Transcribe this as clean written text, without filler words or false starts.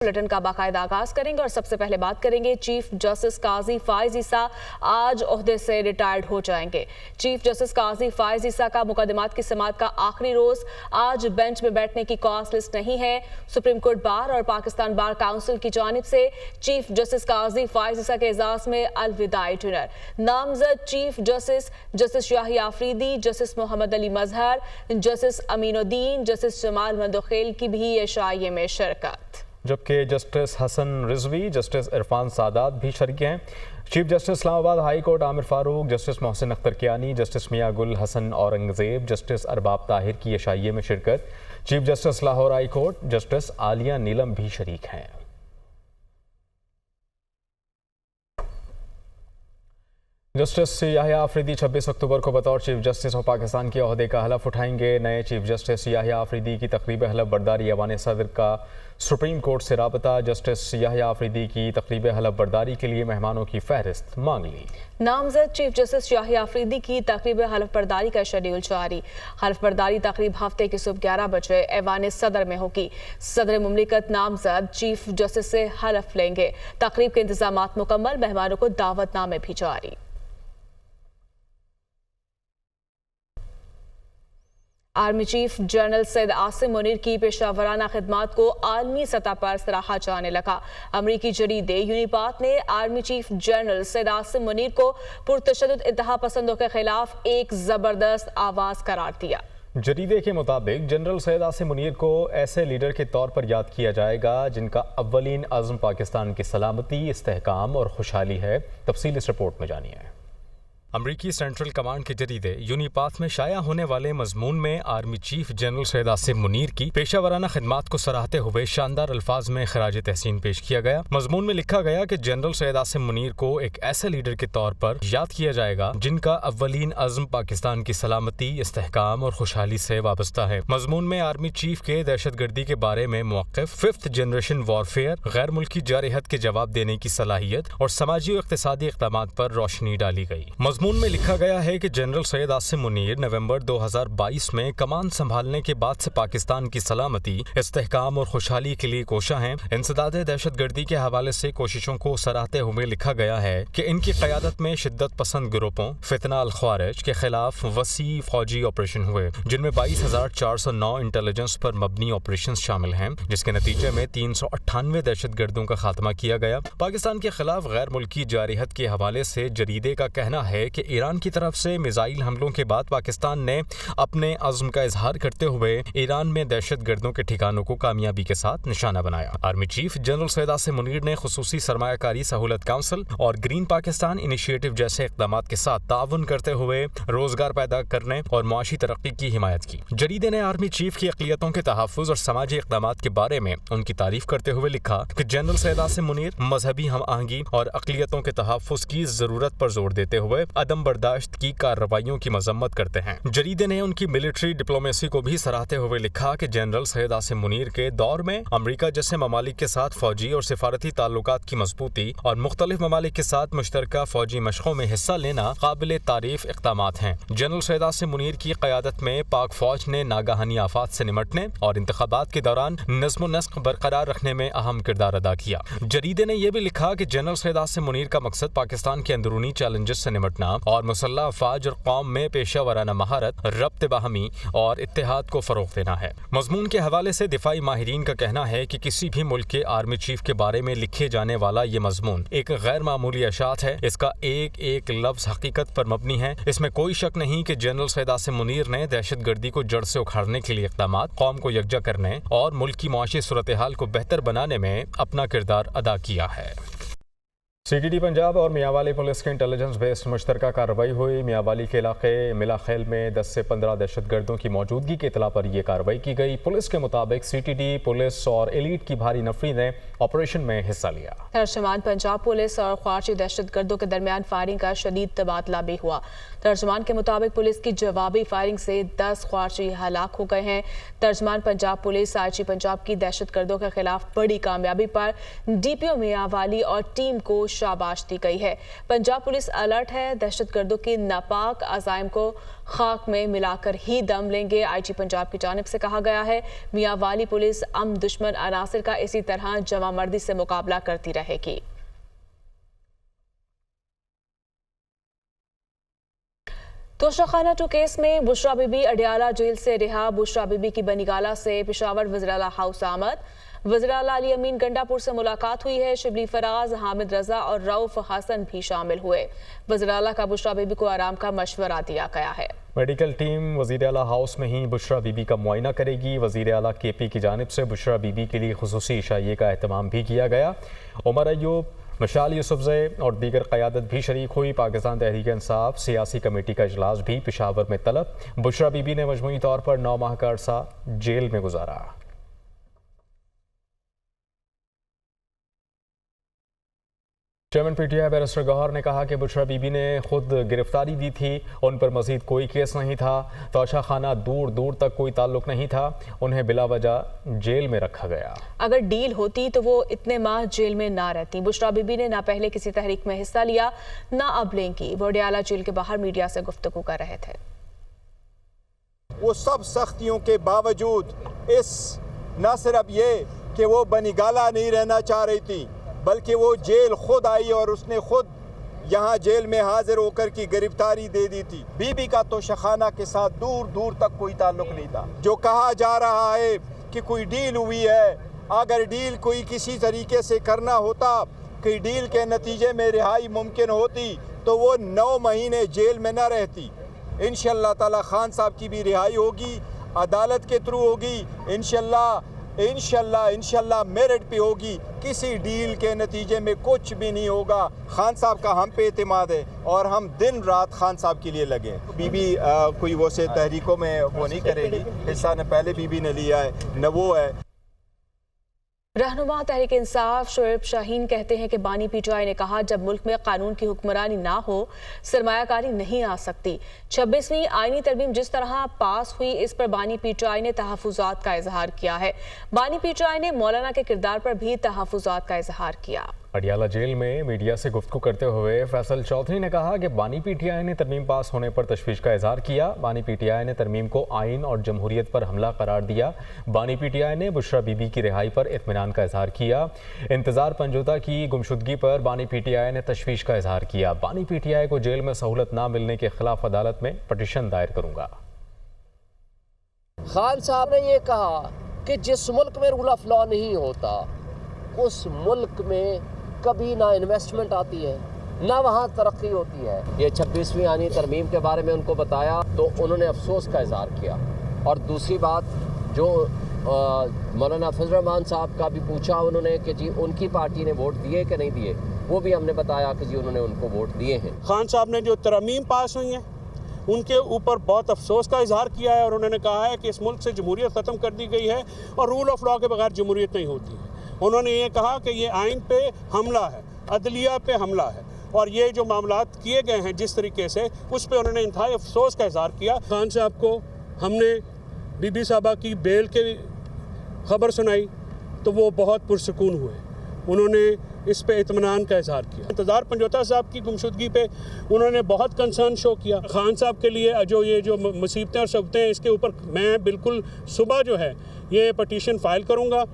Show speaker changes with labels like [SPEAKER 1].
[SPEAKER 1] Bulletin का बाकायदा आगाज करेंगे और सबसे पहले बात करेंगे चीफ जस्टिस काजी फाइज ईसा आज ओहदे से रिटायर्ड हो जाएंगे। चीफ जस्टिस काजी फाइज ईसा का मुकदमात की समाअत का आखिरी रोज आज बेंच में बैठने की कॉज लिस्ट नहीं है। सुप्रीम कोर्ट बार और पाकिस्तान बार काउंसिल की जानिब से चीफ जस्टिस काजी फाइज ईसा के एजाज में अलविदाई डिनर। नामजद chief justice justice Yahya Afridi, justice Mohammad Ali Mazhar, justice Aminuddin, justice Jamal Mandokhel की भी एशाइये में शिरकत,
[SPEAKER 2] जबकि जस्टिस हसन रिजवी, जस्टिस इरफान सादात भी शरीक हैं। Chief justice Islamabad high court Aamir Farooq, justice Mohsin Akhtar Kayani, justice Mian Gul Hasan Aurangzeb, justice Arbab Tahir की एशाइये में शिरकत। Chief justice Lahore high court justice Aalia Neelum भी शरीक हैं। जस्टिस याहिया आफरीदी 26 अक्टूबर को बतौर चीफ जस्टिस ऑफ पाकिस्तान के ओहदे का हलफ उठाएंगे। नए चीफ जस्टिस याहिया आफरीदी की तकरीब हलफ बर्दारी ऐवान सदर का सुप्रीम कोर्ट से राबता। जस्टिस याहिया आफरीदी की तकरीब हलफ बर्दारी के लिए मेहमानों की फहरिस्त मांग ली।
[SPEAKER 1] नामजद चीफ जस्टिस याहिया आफरीदी की तकरीब हलफ बर्दारी का शेड्यूल जारी। हलफ बर्दारी तकरीब हफ्ते की सुबह 11 बजे ऐवान सदर में होगी। सदर मुमलिकत नामजद चीफ जस्टिस से हलफ लेंगे। तकरीब के इंतजामात मुकम्मल, मेहमानों को दावतनामे भी जारी। Army chief general Syed Asim Munir की पेशावराना खिदमात को आलमी सतह पर सराहा जाने लगा। अमरीकी जरीदे यूनिपात ने army chief general Syed Asim Munir को पुरतशद्दुद इंतहा पसंदों के खिलाफ एक जबरदस्त आवाज करार दिया।
[SPEAKER 2] जरीदे के मुताबिक जनरल सैयद आसिम मुनीर को ऐसे लीडर के तौर पर याद किया जाएगा जिनका अव्वलीन अज़्म पाकिस्तान की सलामती, इस्तेहकाम और खुशहाली है। तफसील इस रिपोर्ट में जानिए। अमरीकी सेंट्रल कमांड के जरीदे यूनिपाथ में शाया होने वाले मजमून में army chief general Syed Asim Munir की पेशावराना खिदमात को सराहते हुए शानदार अल्फाज में खराज तहसीन पेश किया गया। मजमून में लिखा गया कि जनरल सैयद आसिम मुनीर को एक ऐसे लीडर के तौर पर याद किया जाएगा जिनका अव्वलीन अज़्म पाकिस्तान की सलामती, इस्तेहकाम और खुशहाली से वाबस्ता है। मजमून में आर्मी चीफ के दहशत गर्दी के बारे में मौक़िफ़, 5th जनरेशन वॉरफेयर, गैर मुल्की जारहत के जवाब देने की सलाहियत और समाजी और इक़्तिसादी इक़दामात पर रोशनी डाली गई। मजमून में लिखा गया है कि जनरल सैयद आसिम मुनीर नवंबर 2022 में कमान संभालने के बाद से पाकिस्तान की सलामती, इस्तेहकाम और खुशहाली के लिए कोशा हैं। इंसदाद दहशत गर्दी के हवाले से कोशिशों को सराहते हुए लिखा गया है कि इनकी क़यादत में शिद्दत पसंद ग्रुपों, फितना अल ख्वारिज के खिलाफ वसी फौजी ऑपरेशन हुए, जिनमें 22,409 इंटेलिजेंस पर मबनी ऑपरेशन शामिल हैं, जिसके नतीजे में 398 दहशत गर्दों का खात्मा किया गया। पाकिस्तान के खिलाफ गैर मुल्की जारहत के हवाले से जरीदे का कहना है कि ईरान की तरफ से मिसाइल हमलों के बाद पाकिस्तान ने अपने अज़्म का इजहार करते हुए ईरान में दहशत गर्दों के ठिकानों को कामयाबी के साथ निशाना बनाया। Army chief general Syed Asim Munir ने खुसूसी सरमायाकारी सहूलत काउंसिल और ग्रीन पाकिस्तान इनिशिएटिव जैसे इक़दामात के साथ ताउन करते हुए रोजगार पैदा करने और मुआशी तरक्की की हिमायत की। जरीदे ने आर्मी चीफ की अक़लियतों के तहफ़्फ़ुज़ और समाजी इक़दामात के बारे में उनकी तारीफ करते हुए लिखा कि जनरल सैयद आसिम मुनीर मजहबी हम आहंगी और अक़लियतों के तहफ़्फ़ुज़ की ज़रूरत पर जोर देते हुए अदम बर्दाश्त की कार्रवाइयों की मजम्मत करते हैं। जरीदे ने उनकी मिलिट्री डिप्लोमेसी को भी सराहते हुए लिखा कि जनरल सैयद आसिम मुनीर के दौर में अमरीका जैसे ममालिक के साथ फौजी और सिफारती ताल्लुकात की मजबूती और मुख्तलिफ ममालिक के साथ मुश्तरका फौजी मशकों में हिस्सा लेना काबिल तारीफ इक़दामात हैं। जनरल सैयद आसिम मुनीर की क़यादत में पाक फौज ने नागहानी आफात से निमटने और इंतखाबात के दौरान नज़्म व नस्क बरकरार रखने में अहम किरदार अदा किया। जरीदे ने यह भी लिखा कि जनरल सैयद आसिम मुनीर का मकसद पाकिस्तान के अंदरूनी चैलेंजेस से निमटना और मुसल्लह अफवाज और कौम में पेशा वराना महारत, रब्त बाहमी और इत्तेहाद को फ़रोग़ देना है। मज़मून के हवाले से दिफाई माहिरीन का कहना है कि किसी भी मुल्क के आर्मी चीफ के बारे में लिखे जाने वाला ये मज़मून एक गैर मामूली अशात है। इसका एक एक लफ्ज़ हकीकत पर मबनी है। इसमें कोई शक नहीं कि जनरल सैयद आसिम मुनीर ने दहशत गर्दी को जड़ से उखाड़ने के लिए इक़दामात, कौम को यकजा करने और मुल्क की मुआशी सूरत हाल को बेहतर बनाने में अपना किरदार अदा किया है। CTD पंजाब और मियांवाली पुलिस के इंटेलिजेंस बेस्ड मुश्तरका कार्रवाई हुई। मियांवाली के इलाके मिला खेल में 10 से 15 दहशत गर्दों की मौजूदगी की इतला पर यह कार्रवाई की गई। पुलिस के मुताबिक CTD पुलिस और एलीट की भारी नफरी ने ऑपरेशन में हिस्सा लिया। तर्जुमान
[SPEAKER 1] पंजाब पुलिस और ख्वारिजी दहशत गर्दों के दरमियान फायरिंग का शदीद तबादला भी हुआ। तर्जुमान के मुताबिक पुलिस की जवाबी फायरिंग से 10 ख्वारिजी हलाक हो गए हैं। तर्जुमान पंजाब पुलिस IG पंजाब की दहशत गर्दों के खिलाफ बड़ी कामयाबी पर DPO मियांवाली और टीम को शाबाश दी गई है। पंजाब पुलिस अलर्ट है, दहशत गर्दों के नापाक अज़ाइम को खाक में मिलाकर ही दम लेंगे। IG पंजाब की जानिब से कहा गया है, मियां वाली पुलिस दुश्मन अनासिर का इसी तरह जमा मर्दी से मुकाबला करती रहेगी। तोशाखाना 2 केस में बुशरा बीबी अडियाला जेल से रिहा। बुशरा बीबी की बनीगाला से पेशावर वज़ीर-ए-आला हाउस आमद। वज़ीर-ए-आला अली अमीन गंडापुर से मुलाकात हुई है। शिबली फराज, हामिद रजा और रऊफ हसन भी शामिल हुए। वज़ीर-ए-आला का बुशरा बीबी को आराम का मशवरा दिया गया है।
[SPEAKER 2] मेडिकल टीम वज़ीर-ए-आला हाउस में ही बुशरा बीबी का मुआयना करेगी। वज़ीर-ए-आला KP की जानिब से बुशरा बीबी के लिए खुसूसी इशाइये का एहतमाम भी किया गया। उमर अयूब, मशाल यूसुफज़ई और दीगर क़यादत भी शरीक हुई। पाकिस्तान तहरीक इंसाफ सियासी कमेटी का इजलास भी पेशावर में तलब। बुशरा बीबी ने मजमूई तौर पर 9 माह का अरसा जेल में गुजारा। चेयरमैन PTI बैरिस्टर गौहर ने कहा कि बुशरा बीबी ने खुद गिरफ्तारी दी थी, उन पर मजीद कोई केस नहीं था। तोशाखाना दूर दूर तक कोई ताल्लुक नहीं था, उन्हें बिला वजह जेल में रखा गया।
[SPEAKER 1] अगर डील होती तो वो इतने माह जेल में ना रहती। बुशरा बीबी ने ना पहले किसी तहरीक में हिस्सा लिया, ना अब लेंगी। वो अडियाला जेल के बाहर मीडिया से गुफ्तगू कर रहे थे।
[SPEAKER 3] वो सब सख्तियों के बावजूद इस न सिर्फ ये कि वो बनीगाला नहीं रहना चाह रही थी, बल्कि वो जेल खुद आई और उसने खुद यहाँ जेल में हाजिर होकर की गिरफ्तारी दे दी थी। बीबी का तोशाखाना के साथ दूर दूर तक कोई ताल्लुक नहीं था। जो कहा जा रहा है कि कोई डील हुई है, अगर डील कोई किसी तरीके से करना होता कि डील के नतीजे में रिहाई मुमकिन होती तो वो 9 महीने जेल में न रहती। इंशाअल्लाह ताला खान साहब की भी रिहाई होगी, अदालत के थ्रू होगी, इंशाअल्लाह मेरिट पे होगी। किसी डील के नतीजे में कुछ भी नहीं होगा। खान साहब का हम पे एतमाद है और हम दिन रात खान साहब के लिए लगे। बीबी कोई वो से तहरीकों में वो नहीं करेगी, हिस्सा न पहले बीबी ने लिया है न वो है।
[SPEAKER 1] रहनुमा तहरीक इंसाफ शोएब शाहीन कहते हैं कि बानी PTI ने कहा, जब मुल्क में कानून की हुक्मरानी ना हो सरमायाकारी नहीं आ सकती। 26वीं आईनी तरमीम जिस तरह पास हुई, इस पर बानी PTI ने तहफ़्फ़ुज़ात का इजहार किया है। बानी PTI ने मौलाना के किरदार पर भी तहफ़्फ़ुज़ात का इजहार किया।
[SPEAKER 2] अडियाला जेल में मीडिया से गुफ्तगू करते हुए फैसल चौधरी ने कहा कि बानी PTI ने तरमीम पास होने पर तशवीश का इजहार किया। बानी PTI ने तरमीम को आइन और जमहूरियत पर हमला करार दिया। बानी PTI ने बुशरा बीबी की रिहाई पर इत्मीनान का इजहार किया। इंतजार पंजोता की गुमशुदगी पर बानी PTI ने तशवीश का इजहार किया। बानी PTI को जेल में सहूलत ना मिलने के खिलाफ अदालत में पटिशन दायर करूंगा।
[SPEAKER 4] खान साहब ने ये कहा कि जिस मुल्क में रूल ऑफ लॉ नहीं होता उस मुल्क में कभी ना इन्वेस्टमेंट आती है ना वहाँ तरक्की होती है। ये 26वीं आईनी तरमीम के बारे में उनको बताया तो उन्होंने अफसोस का इजहार किया। और दूसरी बात जो मौलाना फजल रहमान साहब का भी पूछा उन्होंने कि जी उनकी पार्टी ने वोट दिए कि नहीं दिए, वो भी हमने बताया कि जी उन्होंने उनको वोट दिए हैं।
[SPEAKER 5] खान साहब ने जो तरमीम पास हुई हैं उनके ऊपर बहुत अफसोस का इजहार किया है और उन्होंने कहा है कि इस मुल्क से जमहूरियत ख़त्म कर दी गई है और रूल ऑफ लॉ के बगैर जमहूरियत नहीं होती है। उन्होंने ये कहा कि ये आइन पे हमला है, अदलिया पे हमला है और ये जो मामलात किए गए हैं जिस तरीके से, उस पे उन्होंने इंतहाई अफसोस का इजहार किया। खान साहब को हमने बीबी साहबा की बेल के खबर सुनाई तो वो बहुत पुरसकून हुए, उन्होंने इस पे इत्मीनान का इजहार किया। इंतज़ार पंजोता साहब की गुमशुदगी पे उन्होंने बहुत कंसर्न शो किया। खान साहब के लिए जो मुसीबतें और सबतें हैं, इसके ऊपर मैं बिल्कुल सुबह जो है ये पटिशन फाइल करूँगा।